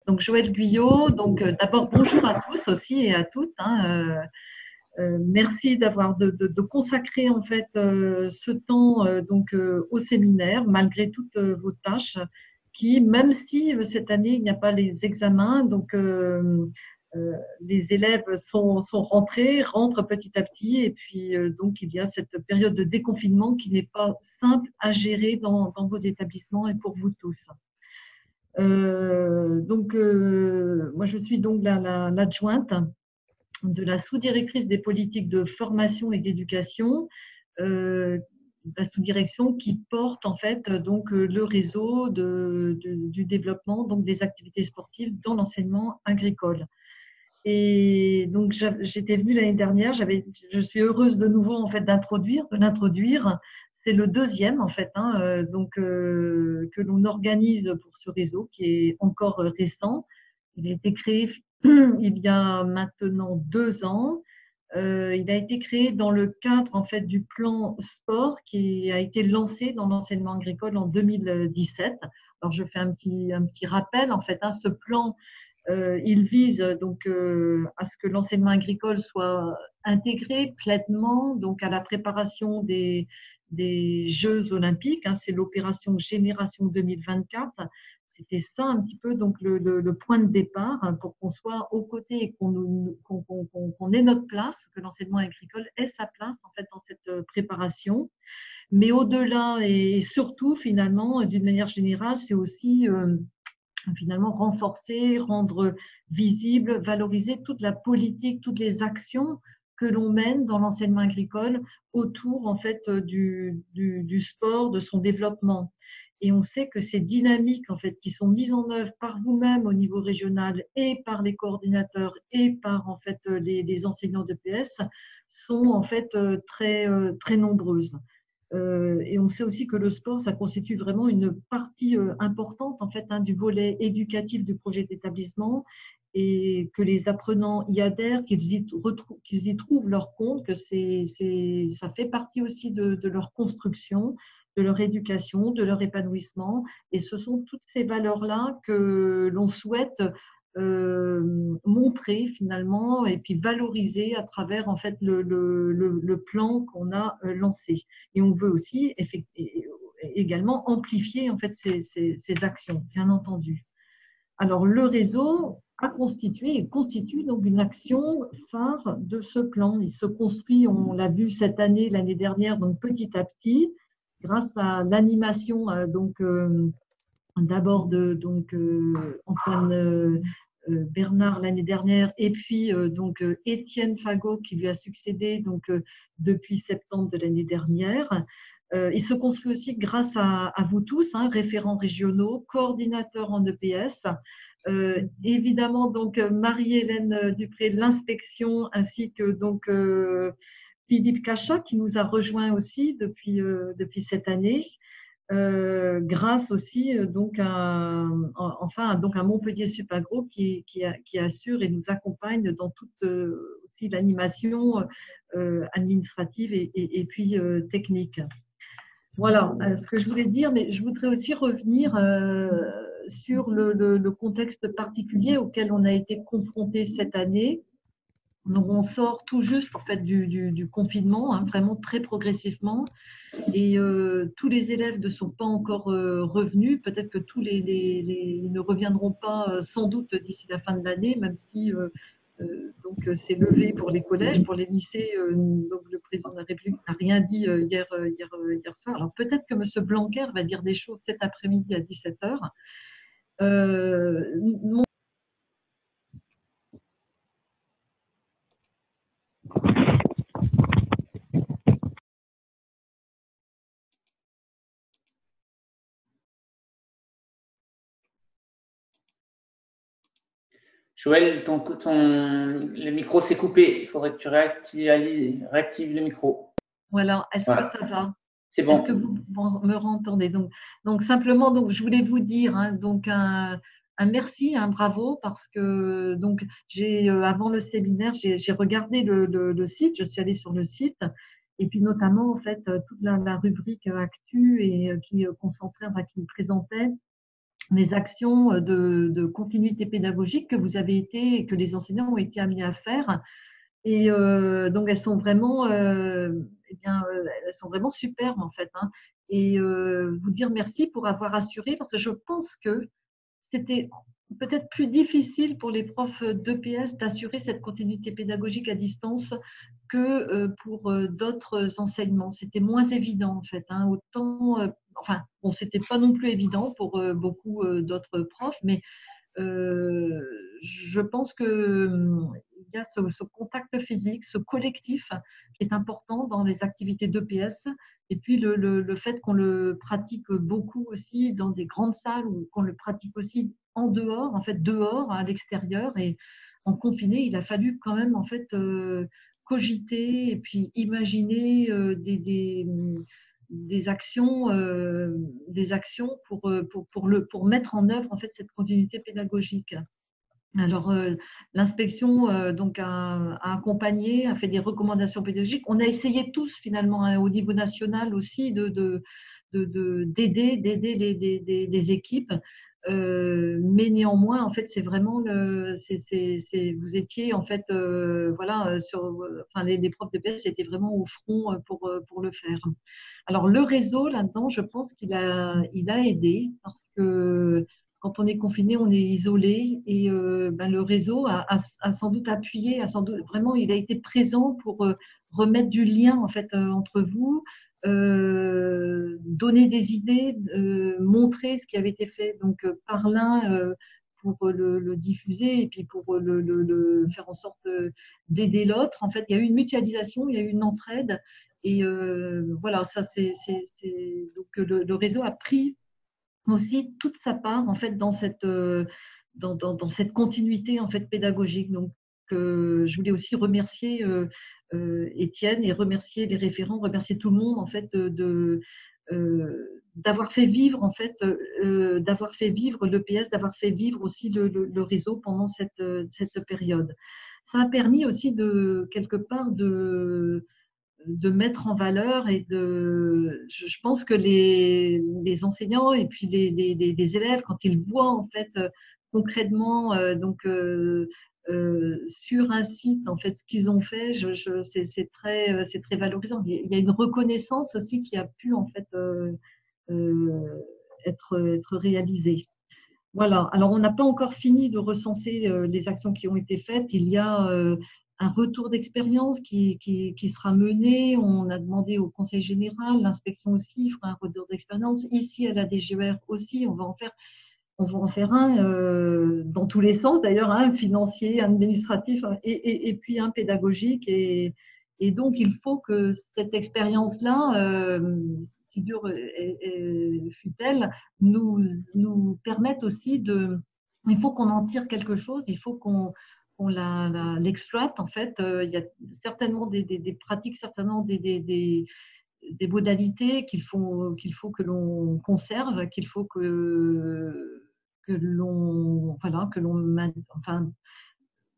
Donc Joëlle Guyot, donc d'abord bonjour à tous aussi et à toutes. Merci d'avoir de consacrer en fait ce temps au séminaire malgré toutes vos tâches qui, même si cette année il n'y a pas les examens, les élèves sont rentrent petit à petit et puis donc il y a cette période de déconfinement qui n'est pas simple à gérer dans vos établissements et pour vous tous. Moi je suis donc l'adjointe de la sous-directrice des politiques de formation et d'éducation, la sous-direction qui porte en fait le réseau du développement donc des activités sportives dans l'enseignement agricole. Et donc j'étais venue l'année dernière, je suis heureuse de nouveau en fait de l'introduire. C'est le deuxième en fait que l'on organise pour ce réseau qui est encore récent. Il a été créé il y a maintenant 2 ans. Il a été créé dans le cadre en fait du plan sport qui a été lancé dans l'enseignement agricole en 2017. Alors je fais un petit rappel en fait. Ce plan il vise à ce que l'enseignement agricole soit intégré pleinement donc à la préparation des Jeux olympiques. C'est l'opération Génération 2024. C'était ça un petit peu donc le point de départ pour qu'on soit aux côtés et qu'on ait notre place, que l'enseignement agricole ait sa place en fait dans cette préparation. Mais au-delà et surtout finalement, d'une manière générale, c'est aussi finalement renforcer, rendre visible, valoriser toute la politique, toutes les actions que l'on mène dans l'enseignement agricole autour en fait du sport, de son développement. Et on sait que ces dynamiques en fait qui sont mises en œuvre par vous-même au niveau régional et par les coordinateurs et par en fait les enseignants de PS sont en fait très nombreuses. Et on sait aussi que le sport, ça constitue vraiment une partie importante en fait du volet éducatif du projet d'établissement et que les apprenants y adhèrent, qu'ils y trouvent leur compte, que ça fait partie aussi de leur construction, de leur éducation, de leur épanouissement. Et ce sont toutes ces valeurs-là que l'on souhaite montrer finalement et puis valoriser à travers en fait le plan qu'on a lancé. Et on veut aussi également amplifier en fait ces actions, bien entendu. Alors le réseau a constitué et constitue donc une action phare de ce plan. Il se construit, on l'a vu cette année, l'année dernière, donc petit à petit, grâce à l'animation d'abord de Antoine Bernard l'année dernière et puis Étienne Fagot qui lui a succédé depuis septembre de l'année dernière. Il se construit aussi grâce à vous tous, référents régionaux, coordinateurs en EPS, évidemment Marie-Hélène Dupré de l'inspection ainsi que Philippe Cachat qui nous a rejoints aussi depuis cette année. Grâce aussi à Montpellier Supagro qui assure et nous accompagne dans toute aussi l'animation administrative et puis technique. Voilà ce que je voulais dire, mais je voudrais aussi revenir sur le contexte particulier auquel on a été confronté cette année. Donc on sort tout juste en fait du confinement, vraiment très progressivement. Et tous les élèves ne sont pas encore revenus. Peut-être que tous ils ne reviendront pas sans doute d'ici la fin de l'année, même si c'est levé pour les collèges, pour les lycées. Le président de la République n'a rien dit hier soir. Alors peut-être que M. Blanquer va dire des choses cet après-midi à 17h. Joëlle, le micro s'est coupé. Il faudrait que tu réactives le micro. Voilà, est-ce que ça va? C'est bon. Est-ce que vous me entendez? Donc simplement, je voulais vous dire un merci, un bravo, parce que avant le séminaire, j'ai regardé le site, je suis allée sur le site, et puis notamment en fait toute la rubrique actu et qui concentrait, qui présentait les actions de continuité pédagogique que vous avez été, que les enseignants ont été amenés à faire. Et donc elles sont vraiment, eh bien, elles sont vraiment superbes en fait, hein. Et vous dire merci pour avoir assuré, parce que je pense que c'était peut-être plus difficile pour les profs d'EPS d'assurer cette continuité pédagogique à distance que pour d'autres enseignements. C'était moins évident en fait, hein. Autant, enfin, bon, c'était pas non plus évident pour beaucoup d'autres profs, mais je pense que il y a ce contact physique, ce collectif qui est important dans les activités d'EPS. Et puis le fait qu'on le pratique beaucoup aussi dans des grandes salles, ou qu'on le pratique aussi en dehors, en fait dehors, à l'extérieur. Et en confiné, il a fallu quand même en fait cogiter et puis imaginer des actions pour mettre en œuvre en fait cette continuité pédagogique. Alors, l'inspection donc a accompagné, a fait des recommandations pédagogiques. On a essayé tous finalement, hein, au niveau national aussi d'aider les équipes. Mais néanmoins, en fait, c'est vraiment vous étiez en fait, voilà, enfin, les profs de PS étaient vraiment au front pour le faire. Alors, le réseau, là-dedans, je pense il a aidé, parce que quand on est confiné, on est isolé, et ben, le réseau a sans doute appuyé, vraiment, il a été présent pour remettre du lien en fait entre vous, donner des idées, montrer ce qui avait été fait donc par l'un pour le diffuser, et puis pour le faire en sorte d'aider l'autre. En fait, il y a eu une mutualisation, il y a eu une entraide. Et voilà, ça donc le réseau a pris aussi toute sa part en fait dans cette continuité en fait pédagogique. Donc je voulais aussi remercier Étienne, et remercier les référents, remercier tout le monde en fait d'avoir fait vivre en fait d'avoir fait vivre l'EPS, d'avoir fait vivre aussi le réseau pendant cette période. Ça a permis aussi de quelque part de mettre en valeur, et je pense que les enseignants et puis les élèves, quand ils voient en fait concrètement sur un site en fait ce qu'ils ont fait, c'est très valorisant. Il y a une reconnaissance aussi qui a pu en fait euh, être réalisée. Voilà. Alors, on n'a pas encore fini de recenser les actions qui ont été faites. Il y a un retour d'expérience qui sera mené. On a demandé au Conseil général, l'inspection aussi fera un retour d'expérience. Ici, à la DGER aussi, on va en faire un dans tous les sens, d'ailleurs, un financier, un administratif, et puis un pédagogique. Et donc, il faut que cette expérience-là, si dure fut-elle, nous permette aussi il faut qu'on en tire quelque chose, il faut qu'on l'exploite. En fait, il y a certainement des pratiques, certainement des modalités qu'il faut que l'on conserve, qu'il faut que l'on voilà, que l'on enfin,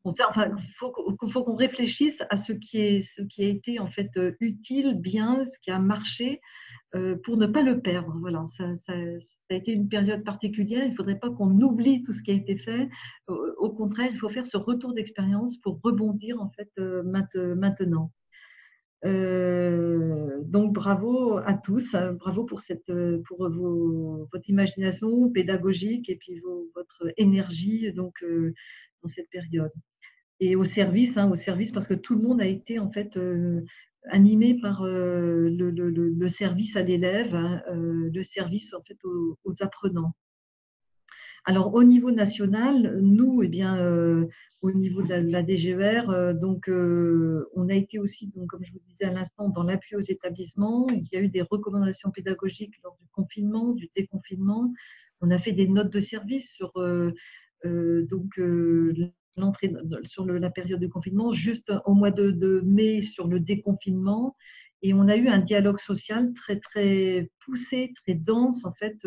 enfin, il faut qu'on réfléchisse à ce qui a été en fait utile, bien, ce qui a marché, pour ne pas le perdre. Voilà, ça a été une période particulière. Il ne faudrait pas qu'on oublie tout ce qui a été fait. Au contraire, il faut faire ce retour d'expérience pour rebondir en fait maintenant. Donc bravo à tous, hein, bravo pour votre imagination pédagogique, et puis votre énergie donc dans cette période. Et au service, parce que tout le monde a été en fait animé par le service à l'élève, hein, le service en fait aux apprenants. Alors, au niveau national, nous, eh bien, au niveau de la DGER, donc, on a été aussi, donc, comme je vous disais à l'instant, dans l'appui aux établissements. Il y a eu des recommandations pédagogiques lors du confinement, du déconfinement. On a fait des notes de service sur l'entrée sur la période de confinement, juste au mois de mai sur le déconfinement. Et on a eu un dialogue social très, très poussé, très dense, en fait,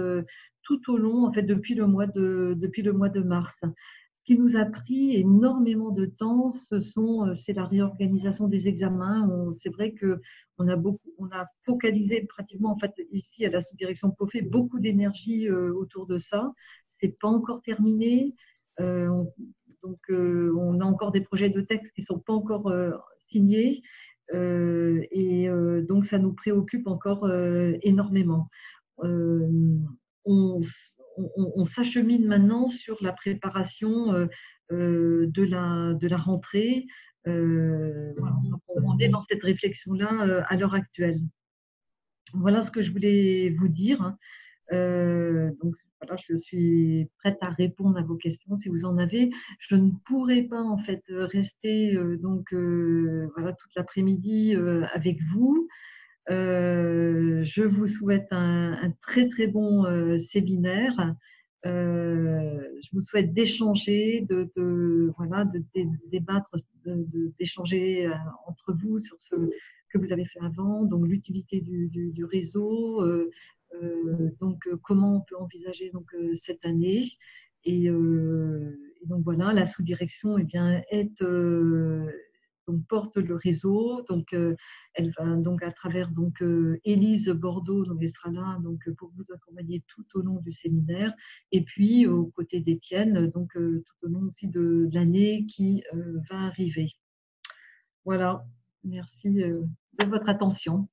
tout au long, en fait, depuis le mois de mars. Ce qui nous a pris énormément de temps, c'est la réorganisation des examens. C'est vrai on a focalisé pratiquement, en fait, ici à la sous-direction POFE, beaucoup d'énergie autour de ça. c'est pas encore terminé. On a encore des projets de texte qui sont pas encore signés. Donc, ça nous préoccupe encore énormément. On s'achemine maintenant sur la préparation de la rentrée. Voilà. On est dans cette réflexion-là à l'heure actuelle. Voilà ce que je voulais vous dire. Donc, voilà, je suis prête à répondre à vos questions si vous en avez. Je ne pourrai pas en fait rester voilà, toute l'après-midi avec vous. Je vous souhaite un très très bon séminaire. Je vous souhaite d'échanger, voilà, de débattre, d'échanger entre vous sur ce que vous avez fait avant, donc l'utilité du réseau, comment on peut envisager cette année. Et donc voilà, la sous-direction donc porte le réseau. Donc elle va donc à travers Élise Bordeaux, donc elle sera là pour vous accompagner tout au long du séminaire. Et puis aux côtés d'Étienne, tout au long aussi de l'année qui va arriver. Voilà, merci de votre attention.